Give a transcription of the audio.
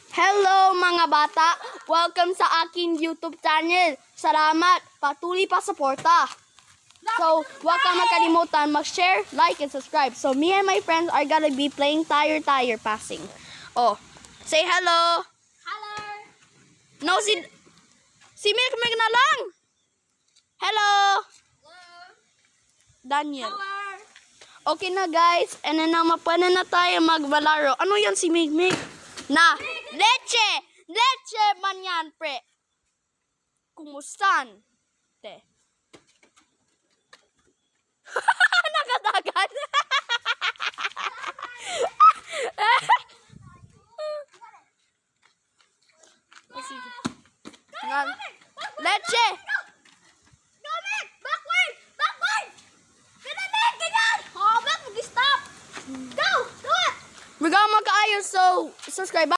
Hello mga bata! Welcome sa aking YouTube channel. Salamat! Patuloy pa suporta. So, huwag kang makalimutan mag-share, like, and subscribe. So, me and my friends are gonna be playing tire passing. Oh, say hello! Hello! No, si Mick na lang! Hello! Daniel. Hello! Okay na guys, and then pwede na tayo magbalaro. Ano yan si Mick? Na, leche! Leche man yan, pre! Kumustan? Te. Nakadagan! Sige. Leche! Go, Mick! Backward! Backward! Ganun, Mick! Ganyan! Oh, back! Stop! Go! Do it! We're gonna magkaayos, so subscribe.